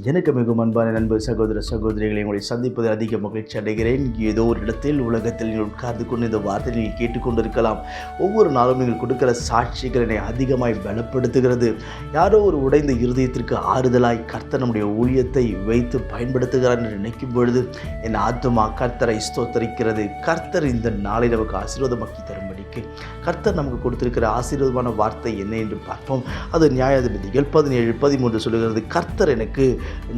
எனக்கு மிகவும் அன்பான நண்பு சகோதர சகோதரிகளை உங்களை சந்திப்பதில் அதிக மகிழ்ச்சி அடைகிறேன். ஏதோ ஒரு இடத்தில் உலகத்தில் நீங்கள் உட்கார்ந்து கொண்டு இந்த வார்த்தை நீங்கள் கேட்டுக்கொண்டிருக்கலாம். ஒவ்வொரு நாளும் நீங்கள் கொடுக்கிற சாட்சிகள் என்னை அதிகமாய் பலப்படுத்துகிறது. யாரோ ஒரு உடைந்த இருதயத்திற்கு ஆறுதலாய் கர்த்தர் நம்முடைய ஊழியத்தை வைத்து பயன்படுத்துகிறார் என்று நினைக்கும் பொழுது என் ஆத்துமா கர்த்தரை ஸ்தோத்தரிக்கிறது. கர்த்தர் இந்த நாளை நமக்கு ஆசீர்வாதமாக்கி தரும்படிக்கு கர்த்தர் நமக்கு கொடுத்திருக்கிற ஆசீர்வாதமான வார்த்தை என்ன என்று பார்ப்போம். அது நியாயாதிபதிகள் 17:13 சொல்லுகிறது, கர்த்தர் எனக்கு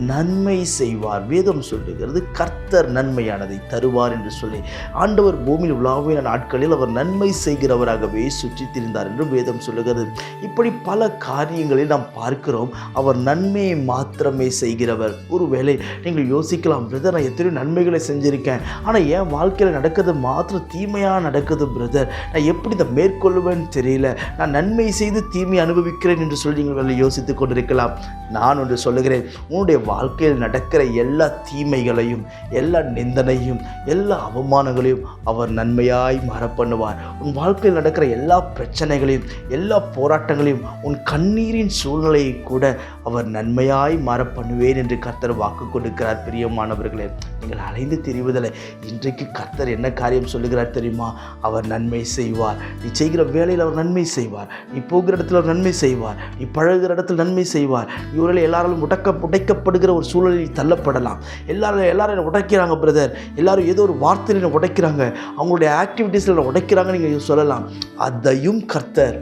நன்மை செய்வார். வேதம் சொல்லுகிறது கர்த்தர் நன்மையானதை தருவார் என்று சொல்லி. ஆண்டவர் பூமியில் உலாவின நாட்களில் அவர் நன்மை செய்கிறவராகவே சுற்றித் திரிந்தார் என்று வேதம் சொல்லுகிறது. இப்படி பல காரியங்களில் நாம் பார்க்கிறோம் அவர் நன்மையை மாத்திரமே செய்கிறவர். ஒருவேளை நீங்கள் யோசிக்கலாம், பிரதர் நான் எத்தனையோ நன்மைகளை செஞ்சிருக்கேன், ஆனால் என் வாழ்க்கையில் நடக்கிறது மாத்திரம் தீமையாக நடக்குது பிரதர், நான் எப்படி இதை மேற்கொள்வேன்னு தெரியல, நான் நன்மை செய்து தீமை அனுபவிக்கிறேன் என்று சொல்லி நீங்கள் யோசித்துக் கொண்டிருக்கலாம். நான் ஒன்று சொல்லுகிறேன், உன்னுடைய வாழ்க்கையில் நடக்கிற எல்லா தீமைகளையும், எல்லா நிந்தனையும், எல்லா அவமானங்களையும் அவர் நன்மையாய் மாற பண்ணுவார். உன் வாழ்க்கையில் நடக்கிற எல்லா பிரச்சனைகளையும், எல்லா போராட்டங்களையும், உன் கண்ணீரின் சூழ்நிலையை கூட அவர் நன்மையாய் மாற பண்ணுவேன் என்று கர்த்தர் வாக்கு கொடுக்கிறார். பிரியமானவர்களே, நீங்கள் அலைந்து திரிவதில்லை. இன்றைக்கு கர்த்தர் என்ன காரியம் சொல்லுகிறார் தெரியுமா? அவர் நன்மை செய்வார். நீ செய்கிற வேலையில் அவர் நன்மை செய்வார். நீ போகிற இடத்துல அவர் நன்மை செய்வார். நீ பழகுகிற இடத்தில் நன்மை செய்வார். இவர்கள் எல்லாராலும் உடைக்கப்படுகிற ஒரு சூழலில் தள்ளப்படலாம். எல்லாரும் உடைக்கிறாங்க பிரதர், எல்லாரும் ஏதோ ஒரு வார்த்தையில் உடைக்கிறாங்க, அவங்களுடைய ஆக்டிவிட்டீஸில் உடைக்கிறாங்க நீங்கள் சொல்லலாம். அதையும் கர்த்தர்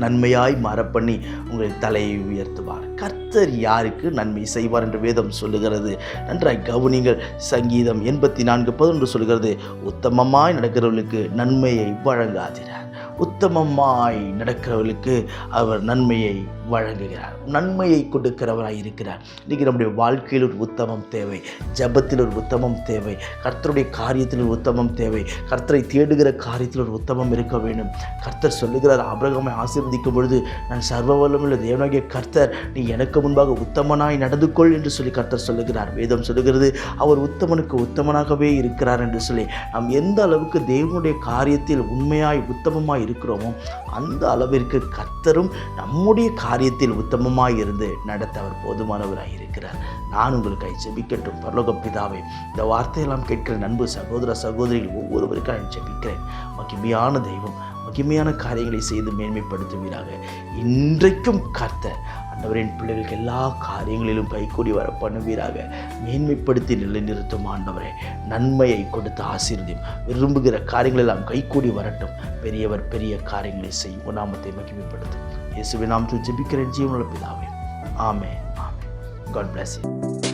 நன்மையாய் மாறப்பண்ணி உங்கள் தலையை உயர்த்துவார். கர்த்தர் யாருக்கு நன்மை செய்வார் என்று வேதம் சொல்லுகிறது. நன்றாய் கவனிங்கள். சங்கீதம் 84:11 சொல்லுகிறது, உத்தமமாய் நடக்கிறவர்களுக்கு நன்மையை வழங்காதிரார். உத்தமமாய் நடக்கிறவர்களுக்கு அவர் நன்மையை வழங்குகிறார், நன்மையை கொடுக்கிறவராய் இருக்கிறார். இன்றைக்கி நம்முடைய வாழ்க்கையில் ஒரு உத்தமம் தேவை, ஜபத்தில் ஒரு உத்தமம் தேவை, கர்த்தருடைய காரியத்தில் ஒரு உத்தமம் தேவை, கர்த்தரை தேடுகிற காரியத்தில் ஒரு உத்தமம் இருக்க வேண்டும். கர்த்தர் சொல்லுகிறார், ஆபிரகாமை ஆசீர்வதிக்கும் பொழுது, நான் சர்வ வல்லமையுள்ள தேவனாகிய கர்த்தர் நீ எனக்கு முன்பாக உத்தமனாய் நடந்து கொள் என்று சொல்லி கர்த்தர் சொல்லுகிறார். வேதம் சொல்லுகிறது அவர் உத்தமனுக்கு உத்தமனாகவே இருக்கிறார் என்று சொல்லி. நாம் எந்த அளவுக்கு தேவனுடைய காரியத்தில் உண்மையாய் உத்தமமாய் இருக்கிறோமோ அந்த அளவிற்கு கர்த்தரும் நம்முடைய காரியத்தில் உத்தமமாய் இருந்து நடத்த அவர் போதுமானவராய் இருக்கிறார். நான் உங்களுக்கு ஜெபிக்கட்டும். பரலோக பிதாவே, இந்த வார்த்தையெல்லாம் கேட்கிற நண்பு சகோதர சகோதரிகள் ஒவ்வொருவருக்கும் நான் ஜெபிக்கிறேன். மகிமையான தெய்வம் மகிமையான காரியங்களை செய்து மேன்மைப்படுத்துவீராக. இன்றைக்கும் கர்த்தர் ஆண்டவரின் பிள்ளைகளுக்கு எல்லா காரியங்களிலும் கைகூடி வர பண்ணுவீராக. மேன்மைப்படுத்தி நிலைநிறுத்தும் ஆண்டவரே, நன்மையை கொடுத்து ஆசீர்வதியும். விரும்புகிற காரியங்களெல்லாம் கைகூடி வரட்டும். பெரியவர் பெரிய காரியங்களை செய்யும். உன் நாமத்தை மகிமைப்படுத்தும். இயேசுவின் நாமத்தில் ஜெபிக்கிறேன் ஜீவனுள்ள பிதாவே. ஆமென். ஆமென். God bless you.